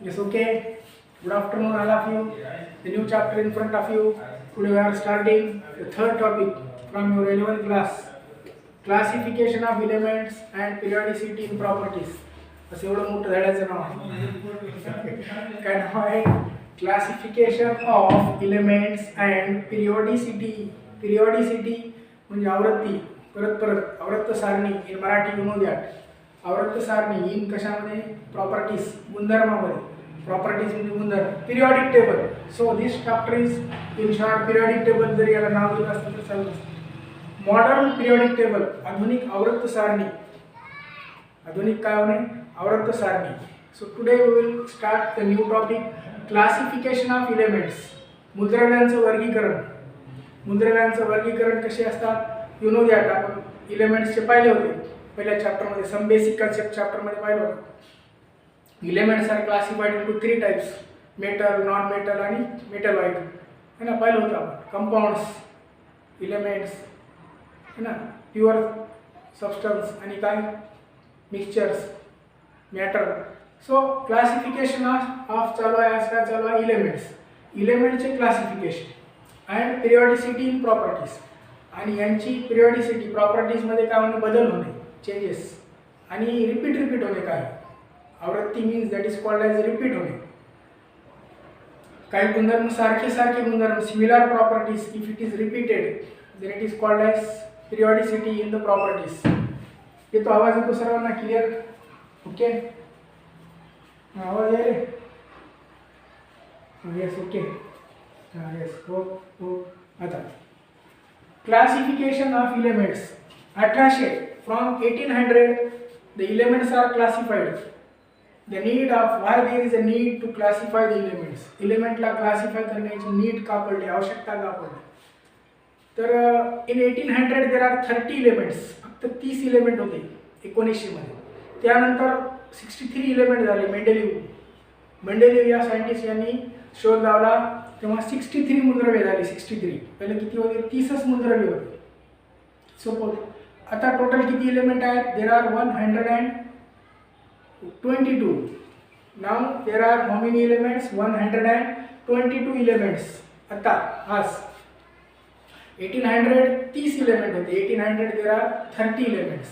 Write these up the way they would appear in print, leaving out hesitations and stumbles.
Yes, okay. Good afternoon, all of you. The new chapter in front of you. Today we are starting the third topic from your 11th class. Classification of elements and periodicity in properties. असं एवढं मोठं धड्याचं नाव आहे. काय नाव आहे? Classification of elements and periodicity. Periodicity म्हणजे आवृत्ती, परत परत आवृत्त सारणी in Marathi you know that. आवृत्त सारणी इन कशामध्ये? प्रॉपर्टीज, गुणधर्मामध्ये. प्रॉपर्टीज म्हणजे गुणधर्म. Periodic table. So this chapter is in short periodic table. जरी याला नाव दिलं असतं तर चालतं. मॉडर्न पिरियॉडिक टेबल, आधुनिक आवृत्त सारणी. आधुनिक काय होणे? आवृत्त सारणी. So today we will start the new topic, classification of elements. मूलद्रव्यांचं वर्गीकरण. मूलद्रव्यांचं वर्गीकरण कसे असतात? You know that. आपण एलिमेंट्सचे पाहिले होते पहिल्या चॅप्टरमध्ये, सम बेसिक कन्सेप्ट चॅप्टरमध्ये पाहिलं होतं. Elements are classified into 3 types, metal, non metal आणि मेटल वाईट. है ना, पाहिलं होतं आपण. कंपाऊंड्स, एलिमेंट्स, है ना, प्युअर सबस्टन्स आणि काय mixtures, matter. So classification of चालू आहे. आज काय चालू आहे? एलिमेंट्स. एलिमेंटचे classification and periodicity in properties. आणि यांची पिरियॉडिसिटी प्रॉपर्टीजमध्ये काय होणे? बदल होणे, चेंजेस. आणि रिपीट होणे. काय आवृत्ती means that is called as repeat होणे. काही गुणधर्म सारखे गुणधर्म, similar properties, if it is repeated then it is called as periodicity in the properties. येतो आवाज? येतो सर्वांना क्लिअर? ओके, आवाज आहे रे? येस, ओके, हां, येस, हो हो. आता classification of elements. 1800 from 1800 the elements are classified. The need of why there is a need to classify the elements. एलिमेंटला क्लासिफाय करण्याची नीड का पडली, आवश्यकता का पडली? तर इन 1800 देर आर 30 एलिमेंट्स. फक्त 30 एलिमेंट होते 1900 मध्ये. त्यानंतर 63 एलिमेंट झाले. मेंडेलिव्ह या सायंटिस्ट यांनी शोध लावला तेव्हा 63 मूलद्रव्ये झाली. 63. पहिले किती होते? 30च मूलद्रव्ये होते. सोपं होते. आता टोटल किती एलिमेंट आहेत? There are 122. Now there are how many elements? 122 elements. आता आज 1800 30 एलिमेंट होते. 1800 देर आर 30 एलिमेंट्स.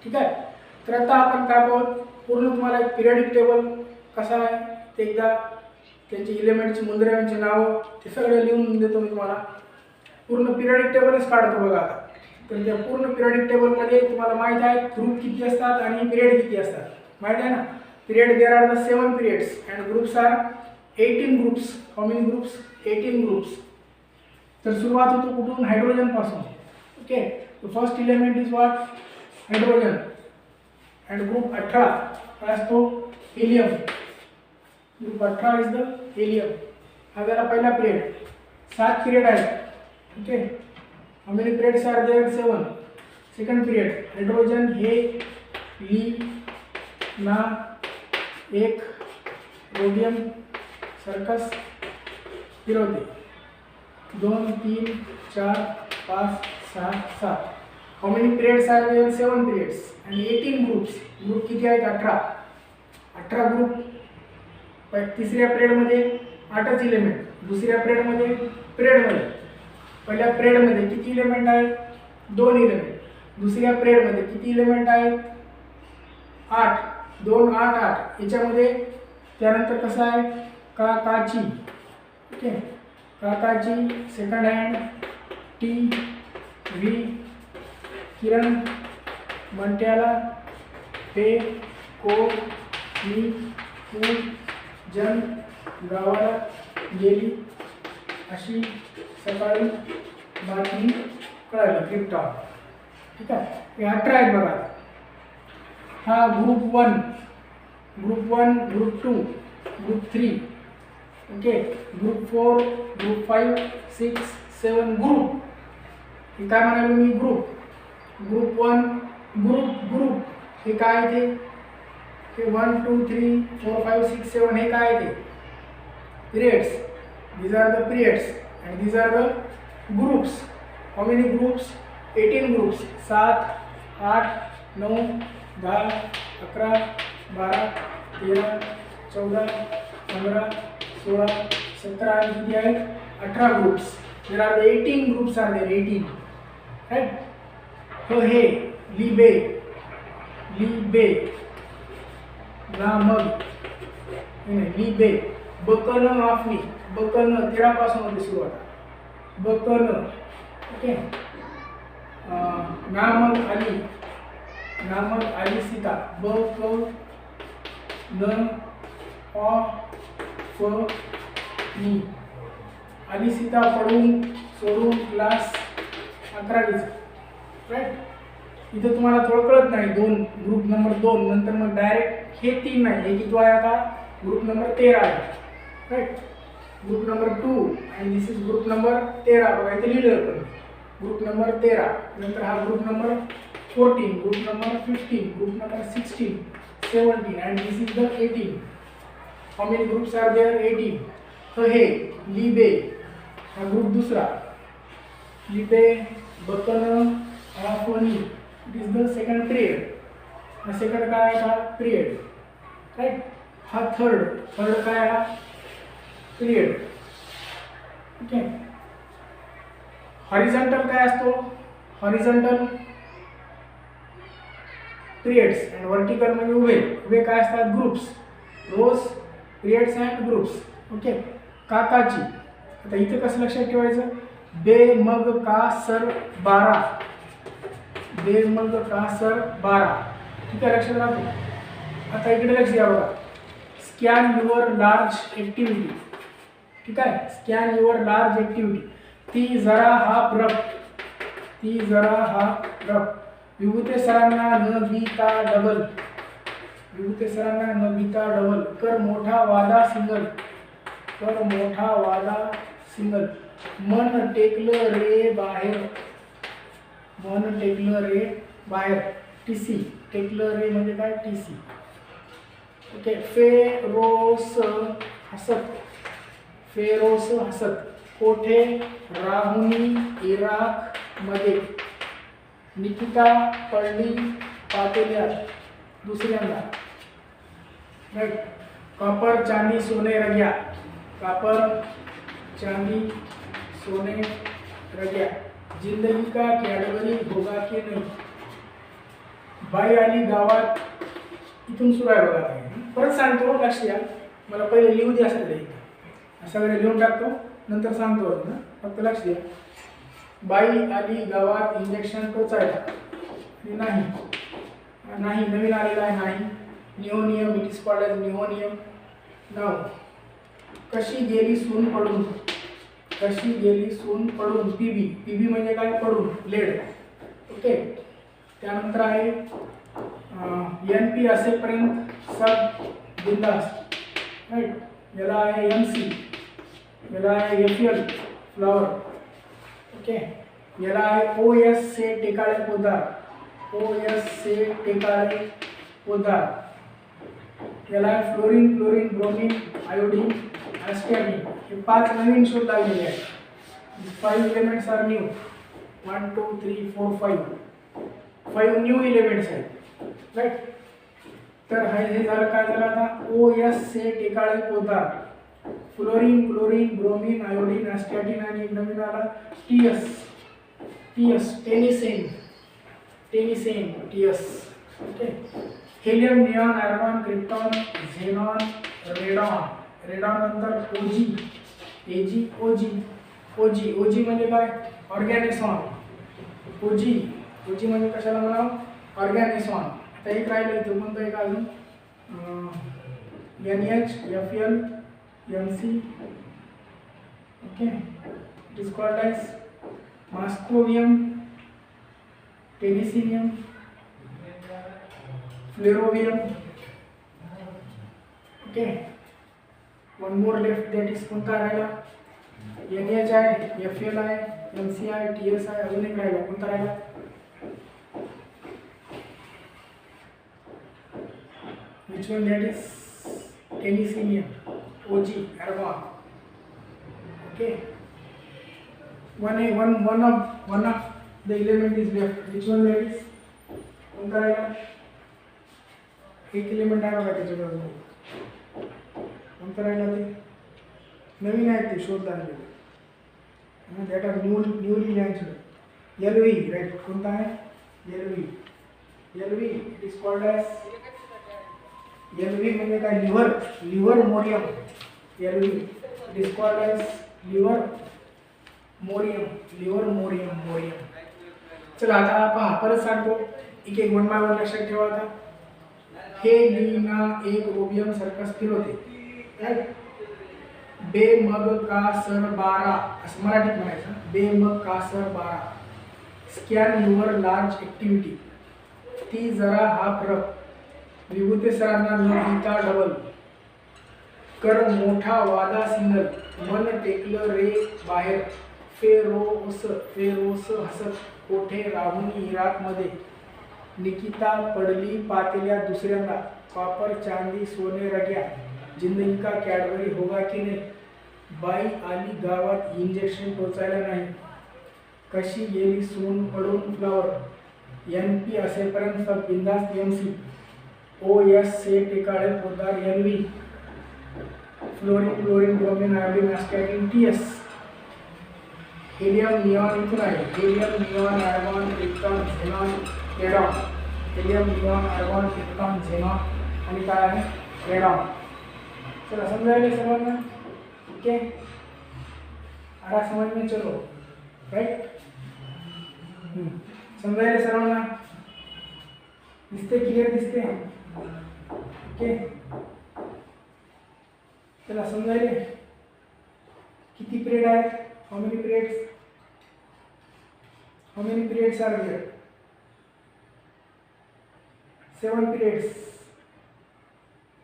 ठीक आहे. तर आता आपण काय पाहू? पूर्ण तुम्हाला एक पिरियडिक टेबल कसा आहे ते एकदा, त्यांची एलिमेंटची मूलद्रव्यांची नावं ते सगळं लिहून देतो मी तुम्हाला. पूर्ण पिरियडिक टेबलच काढतो बघा आता. तर त्या पूर्ण पिरियडिक टेबलमध्ये तुम्हाला माहीत आहे ग्रुप किती असतात आणि पिरियड किती असतात. माहीत आहे ना? Period there are the 7 periods and groups are 18 groups. How many groups? 18 groups. तर सुरुवात होतो कुठून? हायड्रोजन पासून. Okay, the first element is what? Hydrogen. And group 18 काय असतो? Helium. Group 18 is the helium. हा झाला पहिला पिरियड. 7 पिरियड आहेत. Okay, how many periods are there? 7. Second period hydrogen हे ली ना 1 रोडियम सर्कस फिरवते. 2 3 4 5 6 7. How many periods are there? 7 periods आणि 18 ग्रुप्स. ग्रुप किती आहेत? 18 ग्रुप. तिसऱ्या पिरियडमध्ये 8च एलिमेंट. दुसऱ्या पिरियडमध्ये पहिल्या पिरियडमध्ये किती एलिमेंट आहेत? 2 एलिमेंट. दुसऱ्या पिरियडमध्ये किती एलिमेंट आहेत? 8. 2 8 8. याच्यामध्ये त्यानंतर कसं आहे? काची. ओके, काकाची. Second hand TV. Kiran मंट्याला. पे को मी तू जन गावाला गेली अशी सकाळी बातमी कळाली. क्रिप्टॉन. ठीक आहे. हे 18 आहेत बघा. हा group 1, group 2, group 3. Okay, group 4, group 5, 6, 7 group. हे काय म्हणालो मी? ग्रुप. ग्रुप 1 ग्रुप हे काय आहे ते? 1 2 3 4 5 6 7 हे काय आहे ते? periods. These are the periods and these are the groups. How many groups? 18 groups. 7 8 9 10 11 12 13 14 15, 16, 17 आणि किती आहेत 18 groups. There are the 18 groups are there 18 right. तो हे लिबे लिबे नामक लिबे बकन आफ्नी बकन 13 पासून होती सुरुवात बकन. ओके. नामक अली सीता ब क न अ फ नी. अली सीता पडून सोडून क्लास 11वीचा राईट. इथं तुम्हाला थोडं कळत नाही दोन ग्रुप नंबर 2 नंतर मग डायरेक्ट हे 3 नाही हे किती आहे आता ग्रुप नंबर 13 आहे राईट. ग्रुप नंबर 2 आणि दिस इज ग्रुप नंबर 13 बघा इथे लिहिलं पण ग्रुप नंबर 13. नंतर हा group number 14, group number 15, group number 16, 17 and this is the 18. How many groups are there? 18. So हे लिबे हा ग्रुप दुसरा लिबे बकन आफनी it is the second period. हा सेकंड काय आहे हा पिरियड राईट. हा थर्ड काय हा पिरियड. ओके. हॉरिझॉन्टल काय असतो हॉरिझॉन्टल पिरियड्स आणि वर्टिकल म्हणजे उभे काय असतात groups rows periods and groups. Okay. काकाची आता इथे कसं लक्षात ठेवायचं बे मग का सर 12 बे मग का सर 12 ठीक आहे लक्षात राहतो. आता इकडे लक्ष द्या बघा स्कॅन युअर लार्ज ॲक्टिव्हिटी ठीक आहे. स्कॅन युअर लार्ज ॲक्टिव्हिटी ती जरा हा रफ विभूते सरांना न बीता डबल कर मोठा वादा सिंगल मन टेकलं रे बाहेर टीसी टेकलं रे म्हणजे काय टीसी. ओके. फेरोस हसत कोठे राहुनी इराक मध्ये निकिता पडली पातेल्यात दुसऱ्यांदा राईट. कॉपर चांदी सोने रग्या जिंदगी का कॅडबरी होगा की नाही. बाई आली गावात इथून सुरू आहे बघा. परत सांगतो लक्ष द्या मला पहिले लिहू द्या सगळे लिहून टाकतो नंतर सांगतो ना फक्त लक्ष द्या. बाई आली गावात इंजेक्शन टोचायला नाही नवीन आलेला आहे नाही. निओनियम इट इज कॉल्ड एज निओनियम. नाव कशी गेली सून पडून पीबी म्हणजे काय पडून लेड. ओके. त्यानंतर आहे NP असेपर्यंत सब बिंदास राईट. याला आहे MC याला आहे FL फ्लॉवर. ओके. याला आहे OS से टेकाळे पोदार. याला आहे फ्लोरीन ब्रोमीन आयोडीन ॲस्टॅटिन. हे 5 नवीन शोध लागलेले आहेत. 5 elements are new 1 2 3 4 5 new elements आहेत राईट. तर हे झालं काय झालं आता OS से Tekale Podar fluorine bromine iodine astatine आणि नवीन आला TS tennessine TS. Okay. Helium neon argon krypton xenon radon नंतर ओजी म्हणजे काय ऑर्गॅनिसॉन. ओजी म्हणजे कशाला म्हणावं ऑर्गॅनिसॉन. आता एक राहिलं इथं कोणतं एक अजून NH FL MC. Okay. It is called as moscovium tennessinium flerovium. Okay. One more left that is कोणता राहिला NH आहे FL आहे MC आहे TS आहे अजून एक राहिला कोणता राहिला which one that is टेनिसिनियम OG argon. Okay. One of the element is left. Which one that is? कोणता राहिला एक एलिमेंट आहे बघा त्याच्याबरोबर कोणता करायला ते नवीन आहे ते शोध लागलेले that are newly launched LV right कोणता आहे LV it is called as LV म्हणजे काय livermorium LV it is called as livermorium चला आता पहा परत सांगतो एक एक वन बाय वन लक्षात ठेवा आता हे लीना एक रोबियम सर्कस फिरवते बेमग का सर 12 असं मराठीत म्हणायचं बेमग का sir 12 scan your large activity ती जरा हा फरक विभूते सरांना न देता डबल कर मोठा वादा सिंगल मन टेकलं रे बाहेर फेरोस हसत कोठे राहुनी इराकमध्ये निकिता पडली पातेल्या दुसऱ्यांदा कॉपर चांदी सोने रग्या जिंदगी का कॅडबरी होगा की नाही बाई आली गावात इंजेक्शन टोचायला नाही कशी गेली सून पडून फ्लावर NP असेपर्यंत सब बिंदास MC OS से Tekale Podar LV fluorine bromine iodine astatine TS helium neon इथून आहे helium neon argon krypton xenon radon helium neon argon krypton xenon आणि काय आहे रेडॉन चला समझाइए सर्वांना ओके आ रहा समझ में चलो राइट समझाइए सर्वांना दिसते क्लियर दिसते ओके चला समझाइए किती पिरियड आहेत how many periods are there 7 periods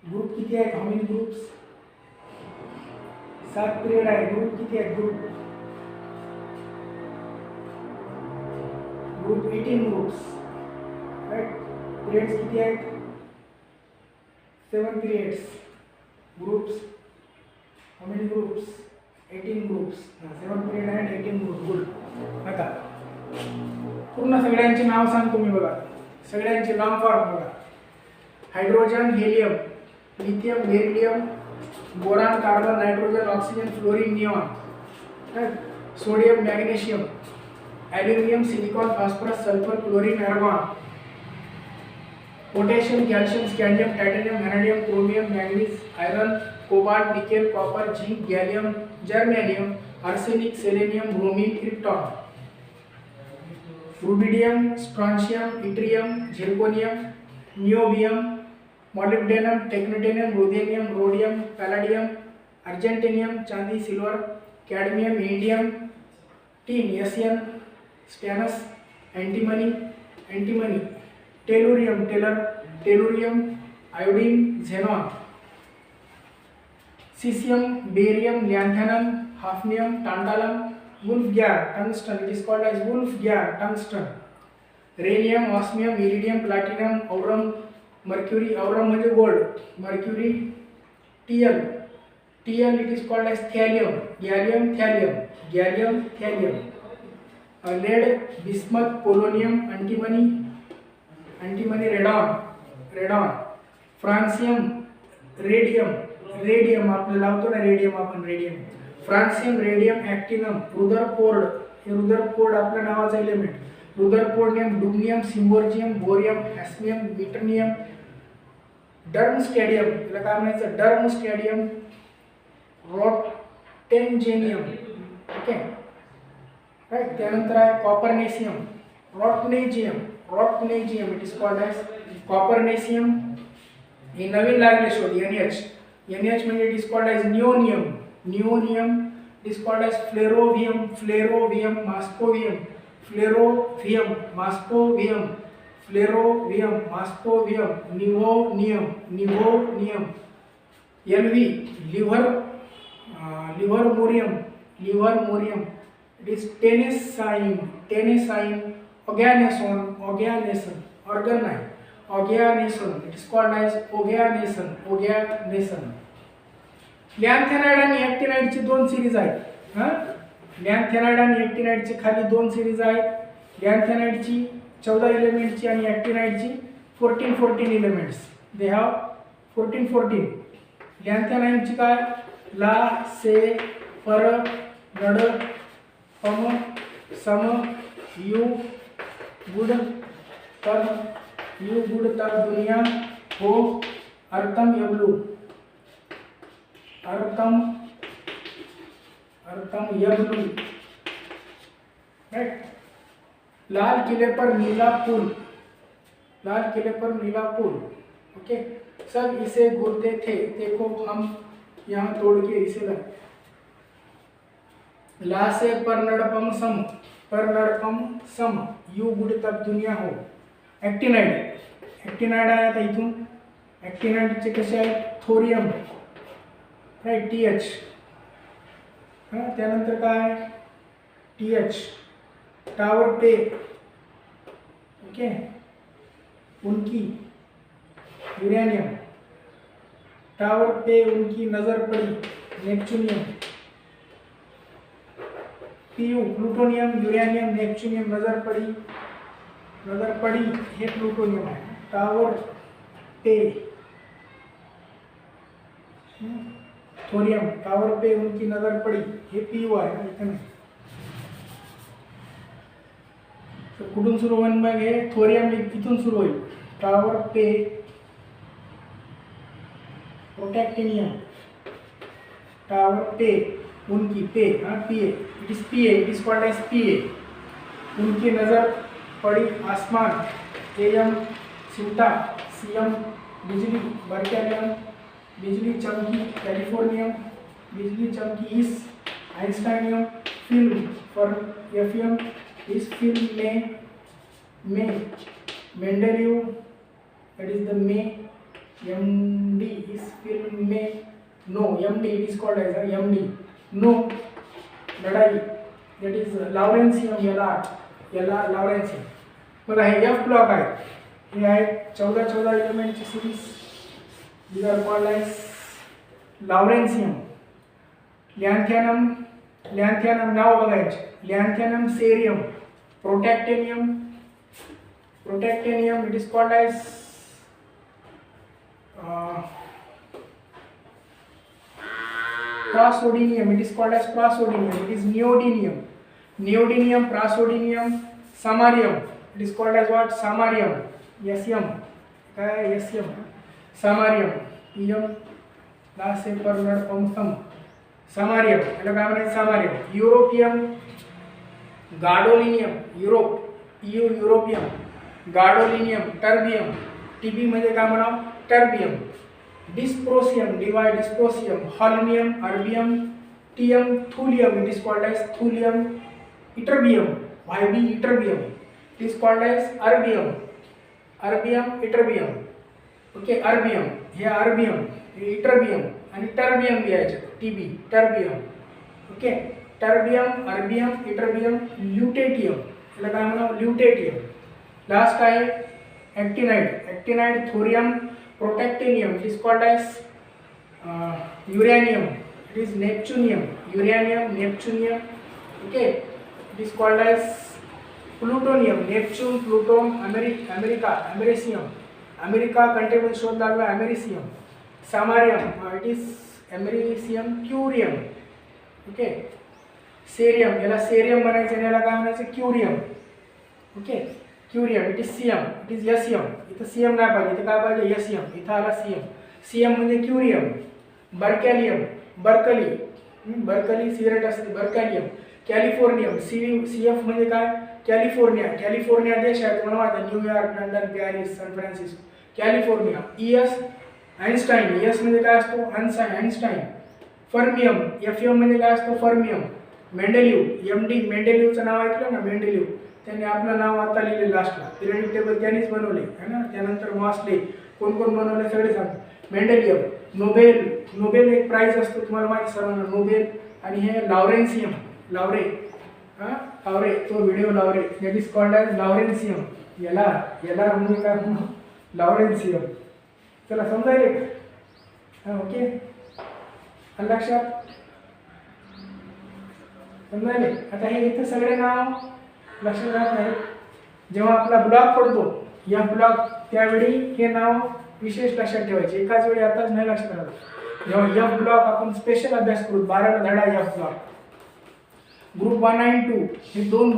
group किती आहेत how many groups 7 पिरियड आहे ग्रुप किती आहेत ग्रुप 18 ग्रुप्स राइट पिरियड्स किती आहेत 7 periods groups how many groups 18 groups 7 period and 18 group good आता पूर्ण सगळ्यांचे नाव सांगतो मी बघा सगळ्यांचे लॉंग फॉर्म बघा hydrogen helium lithium beryllium boron carbon nitrogen oxygen fluorine neon sodium magnesium aluminium silicon phosphorus sulphur chlorine argon potassium calcium scandium titanium vanadium chromium manganese iron cobalt nickel copper zinc gallium germanium arsenic selenium bromine krypton rubidium strontium yttrium zirconium niobium molybdenum टेक्नेटेनियम ruthenium rhodium palladium argentum चांदी silver cadmium indium tin एसियन stannous antimony tellurium iodine xenon caesium barium lanthanum hafnium tantalum wolfram tungsten it is called as wolfram tungsten rhenium osmium iridium platinum aurum mercury aurum म्हणजे gold mercury TL it is called as thallium gallium thallium lead bismuth polonium antimony radon francium radium आपल्याला लावतो ना radium francium radium actinium Rutherford आपल्या नावाचा element rutherfordium dubnium seaborgium bohrium hassium विटर्नियम डर्म stadium याला काय म्हणायचं darmstadtium roentgenium okay right त्यानंतर आहे copernicium roentgenium it is called as copernicium हे नवीन लागले शोध NH म्हणजे it is called as nihonium it is called as flerovium moscovium nihonium LV livermorium it is tennessine oganesson it is called as oganesson lanthanide आणि ॲक्टिनाइडची 2 series आहेत लॅन्थेनाइड आणि ॲक्टिनाइडची खाली 2 सिरीज आहेत लॅन्थेनाइडची 14 एलिमेंट्सची आणि ॲक्टिनाइडची 14 एलिमेंट्स दे हॅव 14 लॅन्थेनाइमची काय, ला से पर नड पम सम यू गुड तब दुनिया हो अर्थम यबलू यबलू राइट। लाल किले पर नीला पुल, ओके। सब इसे घूरते थे, देखो हम यहाँ तोड़ के इसे लाए। ला से पर नड़पम सम यू गुड तब दुनिया हो। ॲक्टिनाइड आया था इथून। ॲक्टिनाइडचे कसे आहेत, थोरियम राइट, TH। हां, त्यानंतर काय, TH। टावर पे, ओके, उनकी यूरेनियम, टावर पे उनकी नजर पड़ी, neptunium. PU plutonium, uranium, neptunium, नजर पड़ी हे प्लूटोनियम आहे। टावर पे थोरियम, टावर पे उनकी नजर पड़ी हे PU आहे इथं। कुठून सुरू होईल मग हे, थोरियम इथून सुरू होईल। टावर पे प्रोटॅक्टिनियम, टावर पे उनकी, पे हाँ PA, it is called as PA। उनकी नज़र पड़ी आसमान, AM चिमटा, CM बिजली, बर्केलियम बिजली चमकी, कैलिफोर्नियम बिजली चमकी, इस आइंस्टाइनियम फिल्म फॉर FM, इस फिल्म में मेंडेलिव, दैट इज द में, MD, इस फिल्म में no, MD it is called as MD, no लढाई, दैट इज लॉरेन्सियम, लॉरेन्सियम। बघा हे F ब्लॉक आहे, हे आहेत 14 एलिमेंटची series, these are called as lawrencium. Lanthanum नाव बघायचे, lanthanum, cerium, protactinium, it is called as praseodymium, it is called as praseodymium, it is neodymium, praseodymium, समारियम, it is called as what, samarium, SM, काय SM, samarium, PM ला से पर नड़पम सम, समारियम, याला काय म्हणायचं, समारियम। युरोपियम, गाडोलिनियम, युरोपियम, गाडोलिनियम, terbium, TB मध्ये काय म्हणावं, terbium. Dysprosium, dysprosium, holmium, erbium, TM, thulium, it is called as thulium. Ytterbium, YB, ytterbium, it is called as erbium, ytterbium, okay. Erbium, हे erbium, हे इटरबियम, आणि टर्बियम घ्यायचे, TB, terbium, okay. Terbium, erbium, ytterbium, lutetium, याला काय म्हणावं, lutetium. Last आहे actinide, thorium, protactinium, it is called as uranium, it is neptunium, neptunium, okay. It is called as plutonium, Neptune, Pluto, americium, America कंट्रीमध्ये शोध लागला, americium. Samarium, it is americium, curium, okay. Cerium, याला cerium म्हणायचं आणि याला काय म्हणायचं, curium, okay. Curium, it is CM, it is SM, इथं CM नाही पाहिजे, इथं काय पाहिजे, SM, इथं आला CM म्हणजे क्युरियम। बर्केलियम, बर्कली सिगरेट असते, बर्केलियम। कॅलिफोर्नियम, CF म्हणजे काय, कॅलिफोर्निया देश आहे, तुम्हाला माहिती आहे, New York, London, Paris, San Francisco, California. ES Einstein, ES म्हणजे काय असतो, आइन्स्टाईन। फर्मियम, FM म्हणजे काय असतो, फर्मियम। मेंडेलिव्ह, MD, मेंडेलिव्हचं नाव ऐकलं ना, मेंडेलिव्ह, त्यांनी आपलं नाव आता लिहिले लास्टला, पिरियडिक टेबल त्यांनीच बनवले है ना। त्यानंतर मॉसले, कोण बनवले सगळे सांगतो। मेंडेलियम, नोबेल एक प्राइज असतो, तुम्हाला माहिती सर्वांना, नोबेल। आणि हे लॉरेन्सियम, लावरे, तो व्हिडिओ लावरे, that is called as lawrencium, याला म्हणजे काय, लॉरेन्सियम। चला समजायले का, ओके, लक्षात समजायले। आता हे इथं सगळे नाव लक्षात राहत नाही, जेव्हा आपला ब्लॉक पडतो, या ब्लॉक त्यावेळी हे नाव विशेष लक्षात ठेवायचे, एकाच वेळी आताच नाही लक्षात राहत। एफ ब्लॉक आपण स्पेशल अभ्यास करू 12वा धडा एफ ब्लॉक. ग्रुप 1 आणि 2 हे दोन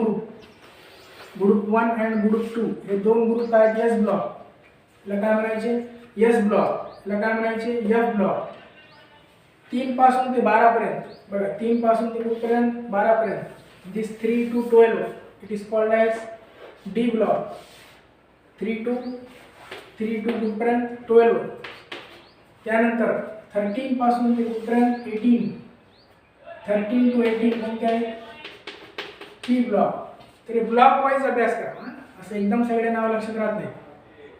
ग्रुप 1 आणि ग्रुप 2 हे दोन ग्रुप आहेत एस ब्लॉक. याला काय म्हणायचे एस ब्लॉक, याला काय म्हणायचे एफ ब्लॉक. 3 पासून ते 12 पर्यंत बघा 3 पासून ते कुठपर्यंत 12 पर्यंत दिस 3 to 12 it is called as D block. 3 to कुठपर्यंत 12. त्यानंतर 13 पासून ते कुठपर्यंत 18, 13 to 18 कोणते आहे टी ब्लॉक. तर ब्लॉक वाईज अभ्यास करा, असं एकदम सगळे नाव लक्षात राहत नाही.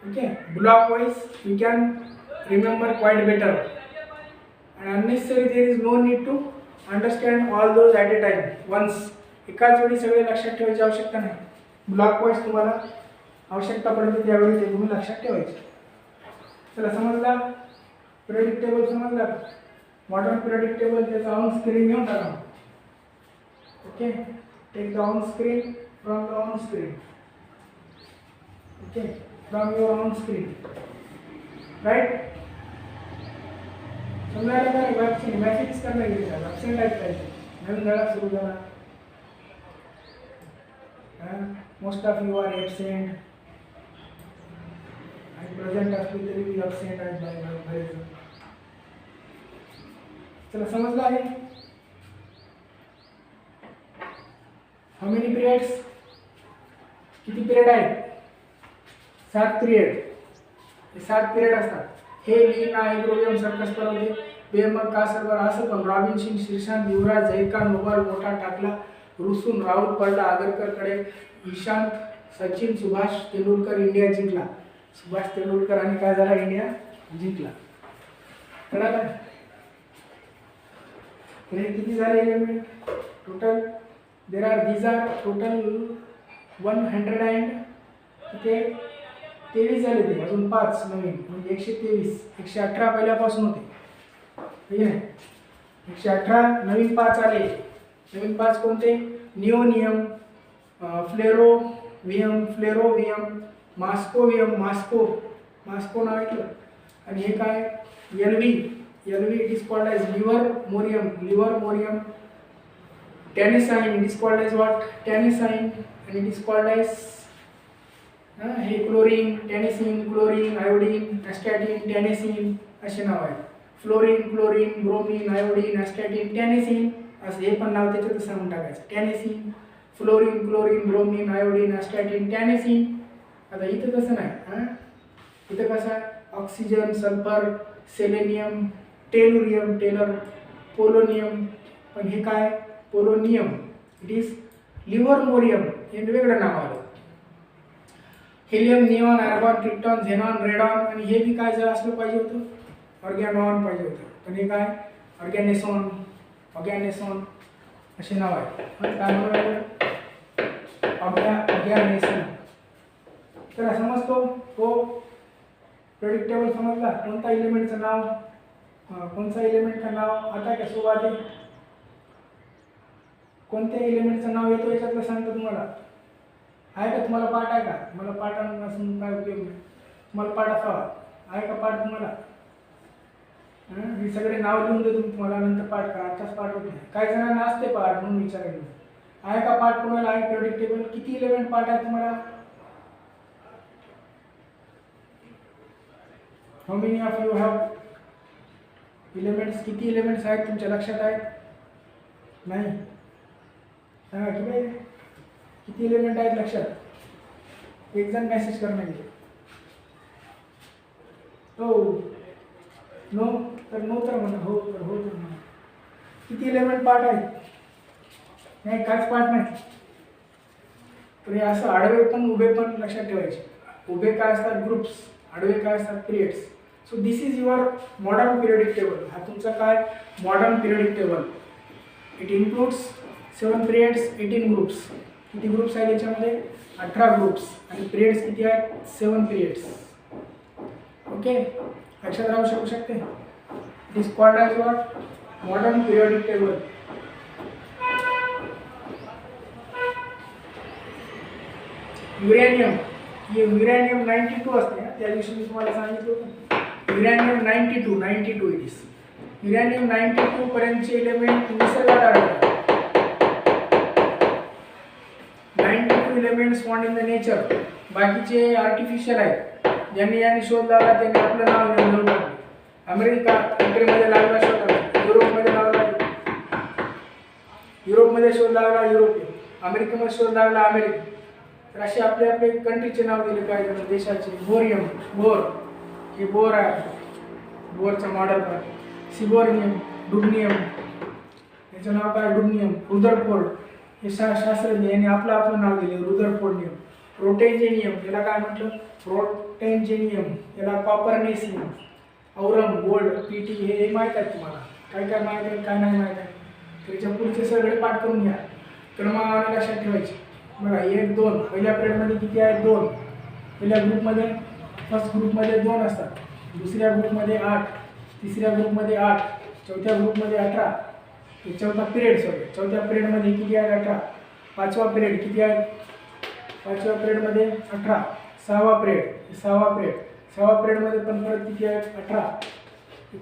Okay, block wise you can remember quite better and unnecessary there is no need to understand all those at a time once. एकाच वेळी सगळे लक्षात ठेवायची आवश्यकता नाही. ब्लॉक वाईज तुम्हाला आवश्यकता पडते त्यावेळी ते तुम्ही लक्षात ठेवायचे. चला समजला, पिरियडिक टेबल समजला. मॉडर्न पिरियडिक टेबल त्याचा ऑन स्क्रीन घेऊन टाका. Okay, take the on screen from the on screen. Okay, from your on screen, right. समजायला काय मॅसेज करणं गेलं ॲबसेंट आहेत पाहिजे. नवीन धडा सुरू झाला. Most of you are absent आणि प्रेझेंट असली तरी बी ॲबसेंट आहेत बरेच. चला समजलं आहे. हाऊ मेनी पिरियड्स, किती पिरियड आहेत 7 पिरियड. हे 7 पिरियड असतात. हे लीना हायड्रोजन सर्कस परवते बेमग कासरवर असं पण रॉबिन सिंग, श्रीशांत, युवराज, जयकांत, नोबाल मोठा टाकला रुसून, राहुल पडला आगरकरकडे, ईशांत, सचिन, सुभाष तेंडुलकर इंडिया जिंकला. सुभाष तेंडुलकर आणि काय झाला इंडिया जिंकला. कळालं. हे किती झाले element total. There are these are total 100 and किती 23 झाले. ते अजून 5 नवीन म्हणजे 123. 118 पहिल्यापासून होते, ठीक आहे. 118 नवीन 5 आले. नवीन 5 कोणते निओनियम, फ्लेरोवियम, मास्कोवियम, मास्को नाव ऐकलं. आणि हे काय LV it is called as livermorium. Tennessine it is called as what tennessine and it is called as हे chlorine, tennessine, chlorine, iodine, astatine, tennessine असे नाव आहेत. Fluorine, chlorine, bromine, iodine, astatine, tennessine असं हे पण नाव त्याच्यातच सांगून टाकायचं. Tennessine, fluorine, chlorine, bromine, iodine, astatine, tennessine. आता इथं तसं नाही. इथं कसं आहे oxygen, sulphur, selenium, tellurium, polonium. पण हे काय polonium it is livermorium. हे वेगळं नाव आलं. Helium, neon, argon, krypton, xenon, radon. आणि हे बी काय जर असलं पाहिजे होतं ऑर्गॅनॉन पाहिजे होतं. पण हे काय ऑर्गॅनेसॉन असे नाव आहे. काय म्हणून ऑर्गॅनेसॉन. तर समजतो तो प्रेडिक्टेबल समजला. कोणता एलिमेंटचं नाव कोणत्या एलिमेंटचं नाव आता का सुरुवात आहे. कोणत्या एलिमेंटचं नाव येतो याच्यातलं सांगतो तुम्हाला. आहे का तुम्हाला पाठ आहे का. मला पाठ असून काय उपयोग नाही. तुम्हाला पाठ असावा. आहे का पाठ तुम्हाला. मी सगळे नाव लिहून देतो तुम्हाला नंतर पाठ करा. आताच पाठ होत नाही. काही जणांना असते पाठ म्हणून विचारायचं. आहे का पाठ कोणाला आहे प्रेडिक्टेबल. किती एलिमेंट पाठ आहे तुम्हाला. How many of you have elements. किती एलिमेंट्स आहेत तुमच्या लक्षात आहेत नाही सांगा की बाई किती एलिमेंट आहेत लक्षात. एक जण मेसेज करणं गेले हो नो तर म्हणा हो तर म्हणा. किती एलिमेंट पार्ट आहेत नाही काहीच पार्ट नाही. तर हे असं आडवे पण उभे पण लक्षात ठेवायचे. उभे काय असतात ग्रुप्स, आडवे काय असतात periods. So this is your modern periodic table. हा तुमचा काय modern periodic table. It includes 7 periods 18 groups. किती ग्रुप्स आहेत याच्यामध्ये 18 ग्रुप्स. आणि पिरियड्स किती आहेत 7 पिरियड्स. ओके लक्षात राहू शकते. It is called as what modern periodic table. Uranium हे युरेनियम 92 असते. त्या दिवशी मी तुम्हाला सांगितलं होतं युरेनियम 92 इट इज युरेनियम 92 पर्यंतचे इलेमेंट निसर्गात आढळतात. 92 elements found in the nature. बाकीचे आर्टिफिशियल आहेत. ज्यांनी यांनी शोध लावला त्यांनी आपलं नाव घेऊन टाकलं. अमेरिका कंट्रीमध्ये लागला शोध, युरोपमध्ये लावला युरोपमध्ये शोध लागला युरोपीय, अमेरिकेमध्ये शोध लागला अमेरिका. तर असे आपले आपले कंट्रीचे नाव दिले काय देशाचे. बोरियम, बोर, हे बोर आहे, बोरचं मॉडेल आहे. सिबोर्नियम, डुबनियम, याचं नाव काय डुबनियम. रुदरफोर्ड हे शास्त्रज्ञ यांनी आपलं नाव दिले रुदरफोर्डियम. प्रोटेंजेनियम याला काय म्हटलं प्रोटेंजेनियम, याला कॉपरनेसियम. औरम, गोल्ड, पीटी हे माहीत आहे तुम्हाला. काय काय माहीत आहे काय नाही माहीत आहे. त्याच्या पुढचे सगळे पाठ करून घ्या. क्रमांक लक्षात ठेवायचे. बघा 1 2 पहिल्या पिरियडमध्ये किती आहेत 2. पहिल्या ग्रुपमध्ये फर्स्ट ग्रुपमध्ये 2 असतात. दुसऱ्या ग्रुपमध्ये 8, तिसऱ्या ग्रुपमध्ये 8, चौथ्या ग्रुपमध्ये 18. हे चौथा पिरियड चौथ्या पिरियडमध्ये किती आहेत 18. पाचवा पिरियड किती आहेत पाचव्या पिरियडमध्ये 18. सहावा पिरियड सहावा पिरियडमध्ये पण परत किती आहेत 18.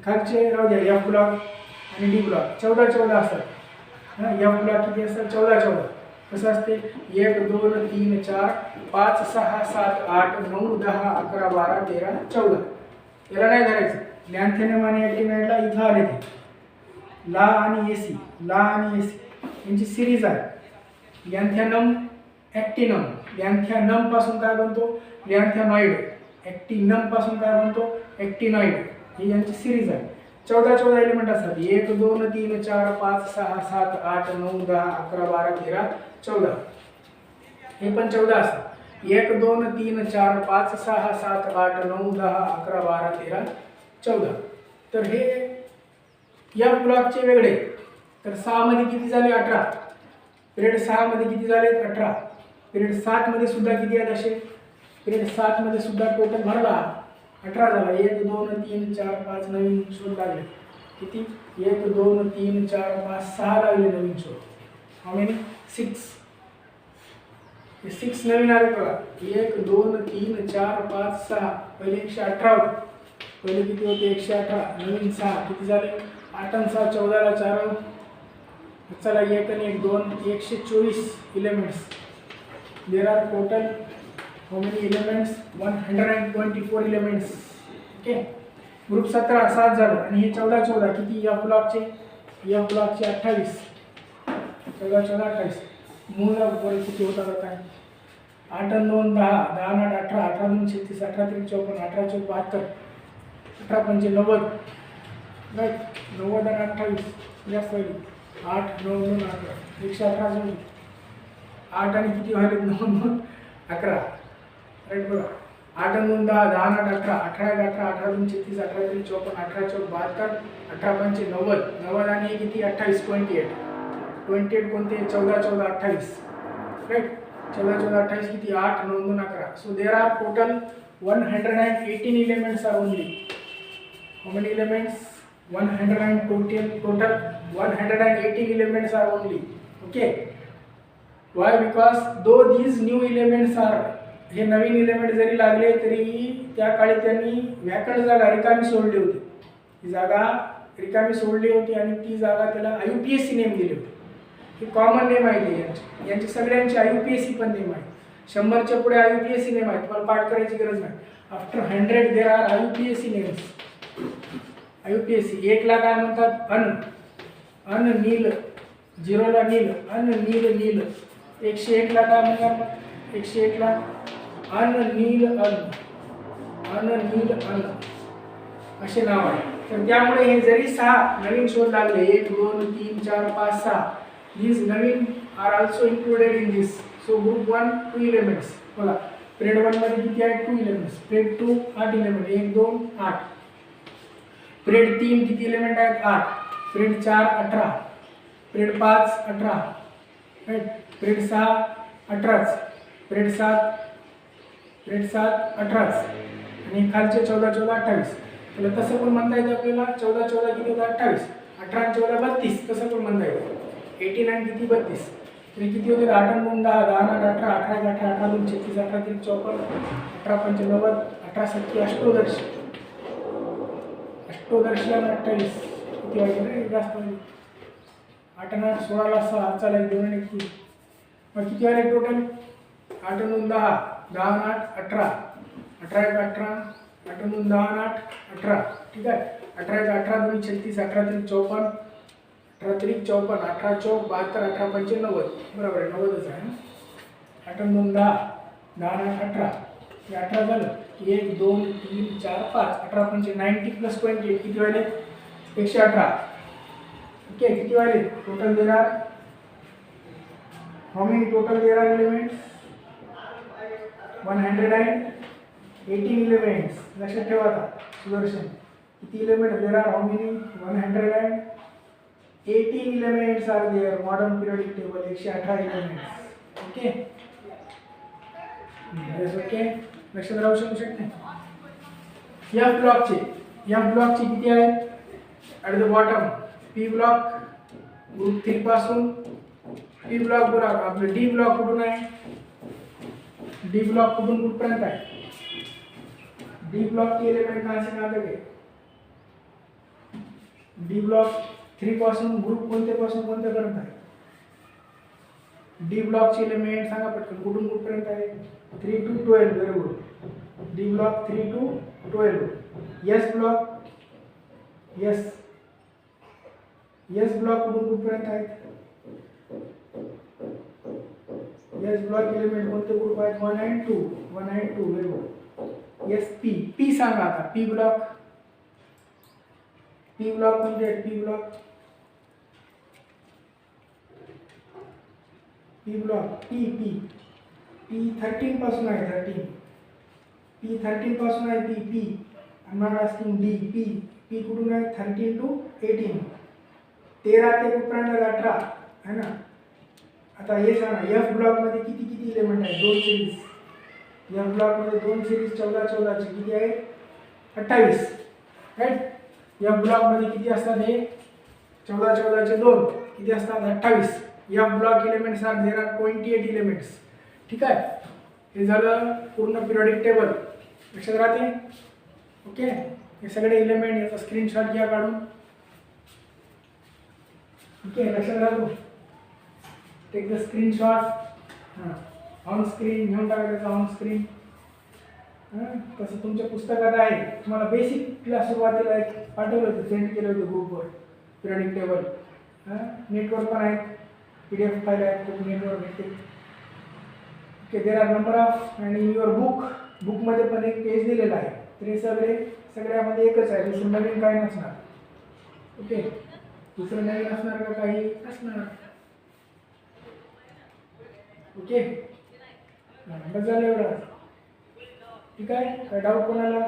खालचे राहू द्या एफ ब्लॉक आणि डी ब्लॉक 14 असतात. एफ ब्लॉक किती असतात 14. कसं असते 1 2 3 4 5 6 7 8 9 10 11 12 13 14. याला नाही धरायचं. लॅन्थेनम आणि ॲक्टिनाइडला इथं आले ते ला आणि एसी यांची सिरीज आहे. लॅन्थेनम ॲक्टिनम, लॅन्थेनम पासून काय बनतो लॅन्थेनॉइड, ॲक्टिनम पासून काय बनतो ॲक्टिनॉइड. ही यांची सिरीज आहे. 14 एलिमेंट असतात. 1 2 3 4 5 6 7 8 9 10 11 12 13 14. हे पण 14 असतात. 1 2 3 4 5 6 7 8 9 10 11 12 13 14. तर हे या ब्लॉकचे वेगळे. तर 6 मध्ये किती झाले 18. पिरियड 6 मध्ये किती झाले 18. पिरियड 7 मध्ये सुद्धा किती आहेत असे. पिरियड 7 मध्ये सुद्धा टोटल भरला 18 झाला. 1 2 3 4 5 नवीन शोध लागले. किती 1 2 3 4 5 6 लागले नवीन शोध. How many 6. हे 6 नवीन आले बघा. 1 2 3 4 5 6. पहिले 118 होते. पहिले किती होते 118. नवीन 6 किती झाले 8 आणि 6 14 ला 4. चला 1 आणि 1 2 124 elements. There are total how many elements 124 elements. Okay group 17 7 झालं आणि हे 14 किती या ब्लॉकचे 28. 14 28 मूळ बरं किती होता काय 8 आणि 2 10 10 आणि 8 18 18 2 36 18 3 54 18 4 72 18 5 90 राईट 90 आणि 28 जास्त होईल 8 9 2 11 118 जोडी 8 आणि किती व्हायले 9 2 11 राईट बघा 8 आणि 2 10 10 आणि 18 18 18 18 2 36 18 3 54 18 4 72 18 5 90 90 आणि हे किती 28 28 कोणते 14 28 राईट 14 28 किती 8 9 2 11. So there are total 118 elements are only. How many elements 118 total 118 elements are only. Okay, why? Because though these new elements are, हे नवीन इलेमेंट जरी लागले तरी त्या काळी त्यांनी व्याकरण जागा रिकामी सोडली होती. ही जागा रिकामी सोडली होती आणि ती जागा त्याला IUPAC नेम दिले होते. हे कॉमन नेम आहे यांचे सगळ्यांचे IUPAC पण नेम आहे. 100च्या पुढे IUPAC नेम आहे. तुम्हाला पाठ करायची गरज नाही. After 100 there are IUPAC names. IUPAC 1 ला काय म्हणतात अन नील, 0 ला नील अन नील. 101 ला काय म्हणतात 101 ला अन नील असे नाव आहे. तर त्यामुळे हे जरी 6 नवीन शोध लागले 1 2 3 4 5 6 these नवीन are also included in this. So group 1 2 elements. बघा पिरियड 1 मध्ये किती आहेत 2 elements. Period 2 8 element 1 2 8. पिरियड 3 किती एलिमेंट आहेत 8. Period 4 18. Period 5 18 right. Period 6 18. Period 7 18 आणि खालचे 14 28. त्याला तसं पण म्हणता येतं आपल्याला 14 किती होतं 28. 18 आणि 14 32. तसं पण म्हणता येतं. 89 किती 32. तरी किती होते 8 आणि 2 10 10 आणि 18 18 18 18 2 36 18 3 54 18 5 90 18 7 अष्टोदर्शी आणि 28 किती वाजले रे? जास्त वाजले. 8 आणि 8 16ला 6 चला 2 आणि 1 3. मग किती वाजले टोटल? 8 आणि 2 10, 10 आणि 8 18, 18 एक 18, 8 आणि 2 10 आणि 8 18. ठीक आहे. 18 एक 18 2 36, 18 3 54, 18 3 54, 18 चौक 72, 18 पंचे 90. बरोबर आहे, 90च आहे. 8 आणि 2 10, 10 आणि 8 18. हे 18 झालं. 1 2 3 4 5, 18 पंचे 90 प्लस 28 किती वाजले? 118. ओके. किती वाले टोटल देणार? हाऊ मेनी टोटल देणार एलिमेंट्स? 118 एलिमेंट्स. लक्षात ठेवा आता सुदर्शन. किती एलिमेंट देणार? How many? 118 elements are there. Modern periodic table 118 elements. Okay. Yes. Okay. लक्षात राहू शकते. या ब्लॉकचे किती आहेत? At the bottom P block group 3 पासून. पी ब्लॉक बोला. आपलं डी ब्लॉक कुठून आहे? डी ब्लॉक कुठून कुठपर्यंत आहे? डी ब्लॉक के एलिमेंट कहाँ से कहाँ तक है? डी ब्लॉक 3 पासून ग्रुप कोणते पासून कोणत्यापर्यंत आहे? डी ब्लॉकचे एलिमेंट सांगा पटकन. कुठून कुठपर्यंत आहे? 3 to 12. Very good. D block 3 to 12. S block S block कुठून कुठपर्यंत आहेत? एस ब्लॉक एलिमेंट कोणते ग्रुप आहेत? 1 and 2. 1 and 2. Very good. S P सांगा आता. पी ब्लॉक कोणते आहेत? पी ब्लॉक पी 13 पासून आहे. 13 पासून आहे. P I am not asking D. P कुठून आहे? 13 to 18. 13 ते कुठपर्यंत? 18 है ना. आता हे सांगा एफ ब्लॉक मध्ये किती एलिमेंट आहेत? 2 सिरीज. एफ ब्लॉक मध्ये 2 सिरीज 14 चे किती आहे? 28. राईट. एफ ब्लॉक मध्ये किती असतात? हे 14 चे 2 किती असतात? 28. F block elements are there are 28 elements. ठीक आहे. हे झालं पूर्ण पिरियडिक टेबल. लक्षात राहते. ओके. हे सगळे एलिमेंट याचा स्क्रीनशॉट घ्या काढून. ओके. लक्षात राहतो. Take the screenshot. On screen घेऊन टाकायचं. On screen. तसं तुमच्या पुस्तकात आहे. तुम्हाला बेसिक क्लास सुरुवातीला एक पाठवलं होतं, सेंड केलं होतं ग्रुपवर पिरियडिक टेबल. नेटवर पण आहेत. PDF फाईल आहेत. नेटवर भेटते. Okay. There are number of आणि युअर बुकमध्ये पण एक पेज दिलेला आहे. तर हे सगळ्यामध्ये एकच आहे. दुसरं नवीन काही नसणार. ओके. दुसरं नवीन असणार का? काही असणार. ओके. बस झालं एवढं. ठीक आहे. काय डाऊट कोणाला?